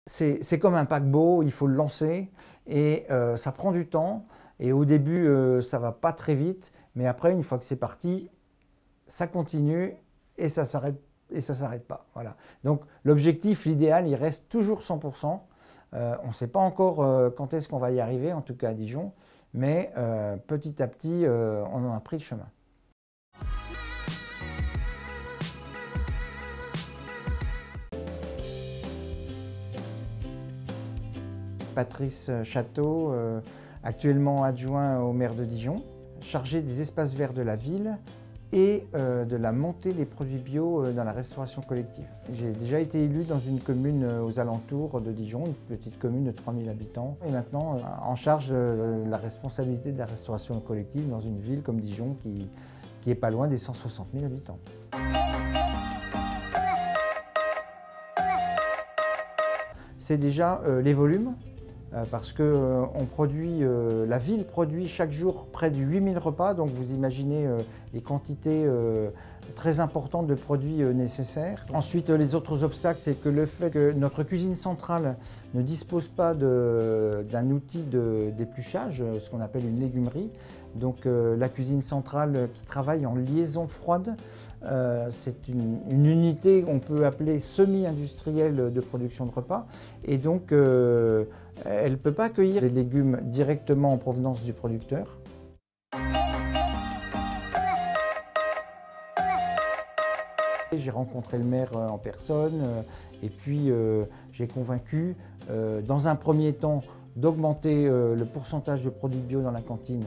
C'est comme un paquebot, il faut le lancer et ça prend du temps. Et au début, ça ne va pas très vite, mais après, une fois que c'est parti, ça continue et ça s'arrête pas. Voilà. Donc l'objectif, l'idéal, il reste toujours 100%. On ne sait pas encore quand est-ce qu'on va y arriver, en tout cas à Dijon, mais petit à petit, on en a pris le chemin. Patrice Château, actuellement adjoint au maire de Dijon, chargé des espaces verts de la ville et de la montée des produits bio dans la restauration collective. J'ai déjà été élu dans une commune aux alentours de Dijon, une petite commune de 3000 habitants, et maintenant en charge de la responsabilité de la restauration collective dans une ville comme Dijon qui est pas loin des 160 000 habitants. C'est déjà les volumes. Parce que la ville produit chaque jour près de 8000 repas, donc vous imaginez les quantités très importantes de produits nécessaires. Ensuite, les autres obstacles, c'est que le fait que notre cuisine centrale ne dispose pas d'un outil d'épluchage, ce qu'on appelle une légumerie. Donc la cuisine centrale qui travaille en liaison froide, c'est une unité qu'on peut appeler semi-industrielle de production de repas. Et donc elle ne peut pas accueillir les légumes directement en provenance du producteur. J'ai rencontré le maire en personne et puis j'ai convaincu, dans un premier temps, d'augmenter le pourcentage de produits bio dans la cantine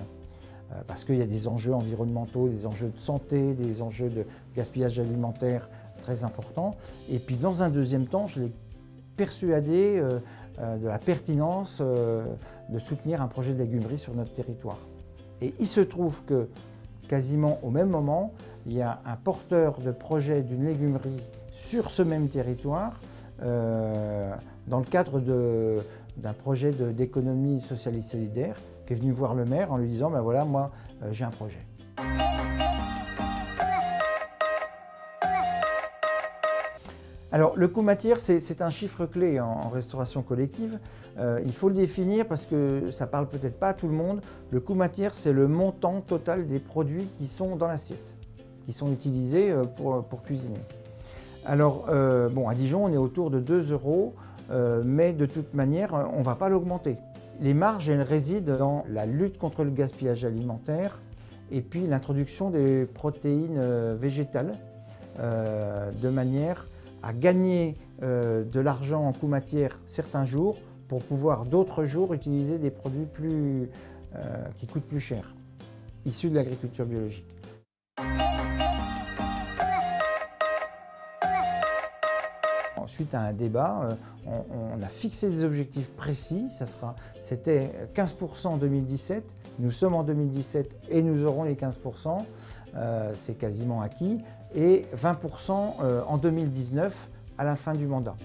parce qu'il y a des enjeux environnementaux, des enjeux de santé, des enjeux de gaspillage alimentaire très importants. Et puis dans un deuxième temps, je l'ai persuadé de la pertinence de soutenir un projet de légumerie sur notre territoire. Et il se trouve que quasiment au même moment, il y a un porteur de projet d'une légumerie sur ce même territoire dans le cadre d'un projet d'économie sociale et solidaire qui est venu voir le maire en lui disant ben voilà, moi j'ai un projet. Alors le coût matière, c'est un chiffre clé en restauration collective. Il faut le définir parce que ça ne parle peut-être pas à tout le monde. Le coût matière, c'est le montant total des produits qui sont dans l'assiette, qui sont utilisés pour cuisiner. Alors bon, à Dijon, on est autour de 2 €, mais de toute manière, on ne va pas l'augmenter. Les marges, elles résident dans la lutte contre le gaspillage alimentaire et puis l'introduction des protéines végétales de manière à gagner de l'argent en coût matière certains jours pour pouvoir d'autres jours utiliser des produits qui coûtent plus cher, issus de l'agriculture biologique. Suite à un débat, on a fixé des objectifs précis. C'était 15% en 2017. Nous sommes en 2017 et nous aurons les 15%. C'est quasiment acquis. Et 20% en 2019 à la fin du mandat.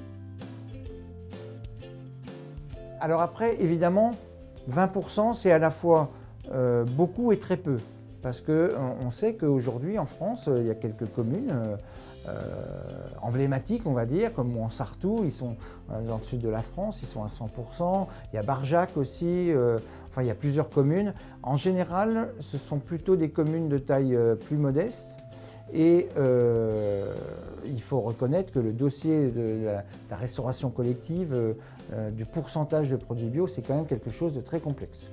Alors après, évidemment, 20% c'est à la fois beaucoup et très peu. Parce qu'on sait qu'aujourd'hui en France, il y a quelques communes emblématiques, on va dire, comme Montsartou, ils sont dans le sud de la France, ils sont à 100%. Il y a Barjac aussi, enfin il y a plusieurs communes. En général, ce sont plutôt des communes de taille plus modeste. Et il faut reconnaître que le dossier de la restauration collective, du pourcentage de produits bio, c'est quand même quelque chose de très complexe.